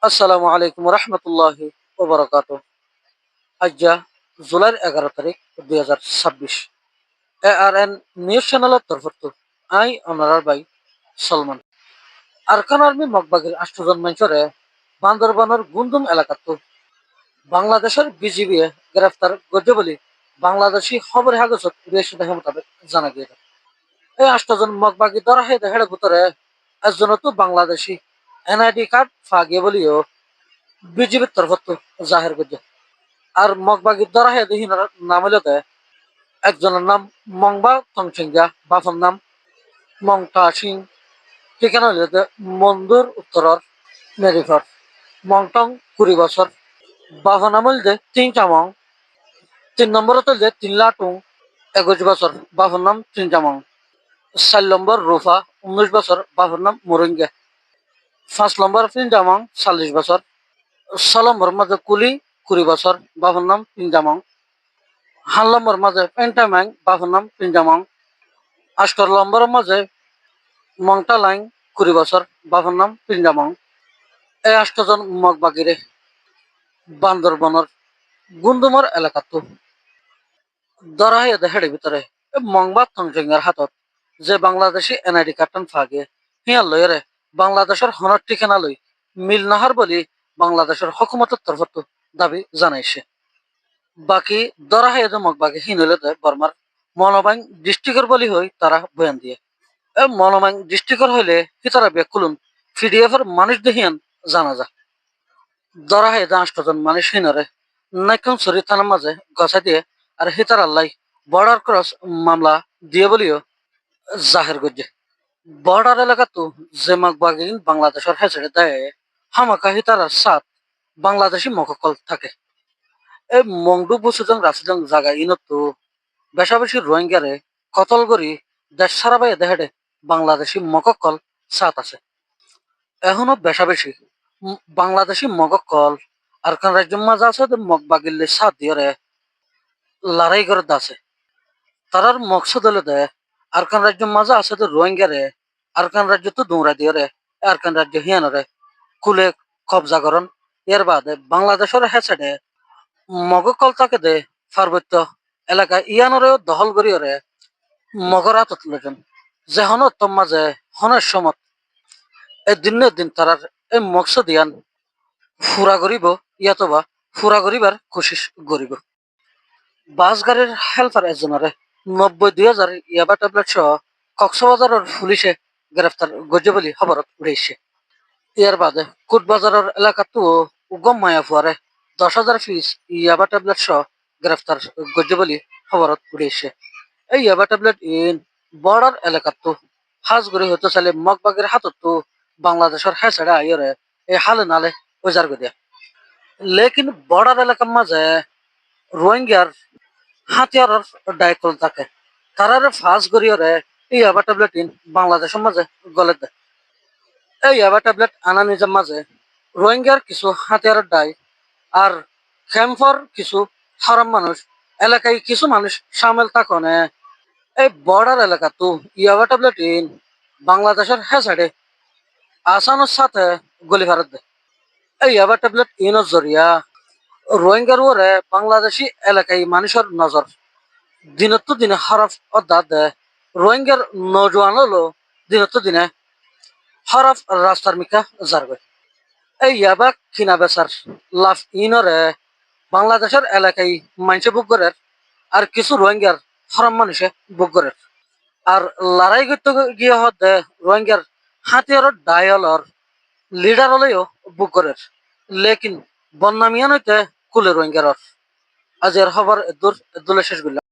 আসসালামু আলাইকুম রহমতুল্লাহি ওবরাকাত। আজ জুলাইয়ের 11 তারিখ 2026 ARN নিউজ চ্যানেলের তরফ আই অনারার বাই সলমান আরকান আর্মি মগবাগির 8 জন মানুষরে বান্দরবানের গুন্দুম এলাকাত বাংলাদেশের বিজিবি গ্রেফতার করছে বলে বাংলাদেশি খবর কাগজত রেশিদ মোতাবেক জানা গিয়েছে। এই 8 জন মগবাগি ধরা হয়ে হেড়ে ভিতরে একজনতো বাংলাদেশি এনআইডি কার্ড ফাগিয়ে বলিও বিজিবির তরফ জাহের করছে। আর মগবাগির দ্বারা হে দিহিনার নাম হইল একজনের নাম মংবা তংসিংগা, বাপর নাম মংটা সিং, ঠিকানা হইল মন্দুর উত্তরর মেরিফর, মংটং 20 বছর, বাপর নাম হইল 3 চামং, 3 নম্বরত হইল 3 লাটুং 21 বছর, বাপর নাম 3 চামং, 4 নম্বর রুফা 19 বছর, বাপর নাম মুরিঙ্গে, 5 নম্বর 3 চামং 40 বছর, 6 নম্বর মাঝে কুলি 20 বছর, বাপর নাম 3 চামং, 8 নম্বর মাঝে পেন্টাম্যাং, বাপর নাম 3 চামং, 8 নম্বরের মাঝে মংটালাইং 20 বছর, বাপর নাম 3 চামং। এই 8 জন মগবাগিরে বান্দরবনের গুন্দুমার এলাকাত ধরা হয়ে হেডের ভিতরে মংবাদ তংজেঙ্গার হাতত যে বাংলাদেশি এনআইডি কার্ডটান ফাগে হিয়ার লইরে বাংলাদেশের হনর ঠিকানা লই মিল নাহার বলি বাংলাদেশের হকুমতের তরফত দাবি জানাইছে। বাকি ধরা হয়ে মগবাগে হিন হইলে বর্মার মনোবাইং ডিস্ট্রিক্টর বলি হই তারা বয়ান দিয়ে মনোমাইং ডিস্ট্রিক্টর হইলে হিতারা বেকুলুন পিডিএফ এর মানুষ দেহিয়ান জানা যা ধরা হয় 8 জন মানুষ হিনরে নাইকং সরি থানার মাঝে গছা দিয়ে আর হিতার আল্লাহ বর্ডার ক্রস মামলা দিয়ে বলিও জাহের করছে। বর্ডার এলাকা তো যে মাগবাগিন বাংলাদেশের হেসড়ে দেয় হামাকা হিতারার সাথ বাংলাদেশি মককল থাকে। এই মংডু বসুজন রাসিদং জায়গা ইনত তো বেশা বেশি রোহিঙ্গারে কতল করি দেশ সারা বাইয়ে দেহেডে বাংলাদেশি মককল সাথ আছে। এখনো বেশা বেশি বাংলাদেশি মগকল আর কান রাজ্য মাঝে আছে মগবাগিল্লে সাথ দিয়ে লড়াই করে আছে। তারার মকসদ হলে দে আর কান রাজ্য মাঝে আছে রোহিঙ্গারে আর কান রাজ্য তো দৌড়া দিয়ে আর কান রাজ্য হিয়ানরে কুলে কবজা করন। এর বাদে বাংলাদেশের হেসেডে মগকল তাকে দে পার্বত্য এলাকা ইয়ানরেও দখল করিয়রে মগরাত তুলেছেন যে হনত মাঝে হনের সমত এই দিনের দিন তারার এই মকসদ ইয়ান ফুরা করিব ইয়াতবা ফুরা করিবার কোশিশ করিব। বাস গাড়ির হেল্পার একজনের 90,000 ইয়াবা ট্যাবলেট সহ কক্সবাজারের পুলিশে গ্রেফতার গজে বলে খবরত উড়েছে। ইয়ার বাদে কোটবাজারের এলাকাতো উগম মায়াফুয়ারে 10,000 পিস ইয়াবা ট্যাবলেট সহ গ্রেফতার গজে বলে খবরত উড়েছে। এই ইয়াবা ট্যাবলেট ইন বর্ডার এলাকাতো হাজগুড়ি হতে চাইলে মগবাগের হাততো বাংলাদেশের হেসাড়ে আইরে এই হালে নালে উজার গদিয়া লেকিন বর্ডার এলাকার মাঝে রোহিঙ্গার হাতিয়ারের ডাইকল থাকে তারারে ফাঁস করিয়রে এই ইয়াবা ট্যাবলেট ইন বাংলাদেশের মাঝে গলে দেয়। এই ইয়াবা ট্যাবলেট আনা নিজের মাঝে রোহিঙ্গার কিছু হাতিয়ারের ডাই আর ক্যাম্পর কিছু হারাম মানুষ এলাকায় কিছু মানুষ সামিল থাকনে এই বর্ডার এলাকা তো ইয়াবা ট্যাবলেট ইন বাংলাদেশের হেসাড়ে আসানোর সাথে গলি ভারত দেয়। এই ইয়াবা ট্যাবলেট ইনের জরিয়া রোহিঙ্গার ওরে বাংলাদেশি এলাকায় মানুষের নজর দিনত দিনে হরফ অর্থাৎ রোহিঙ্গার নজওয়ান হলো দিনত দিনে হরফ রাস্তার মিকা যারবে। এই ইয়াবা কিনা বেচার লাভ ইনরে বাংলাদেশের এলাকায় মানুষে বুক করে আর কিছু রোহিঙ্গার হরম মানুষে বুক করে আর লড়াই করতে গিয়ে হতে রোহিঙ্গার হাতিয়ারর ডায়লর লিডার হলেও বুক করে লেকিন বন্যামিয়ান হইতে কুলে রোহিঙ্গার আজ এর খবর দূর দূলে শেষ করলাম।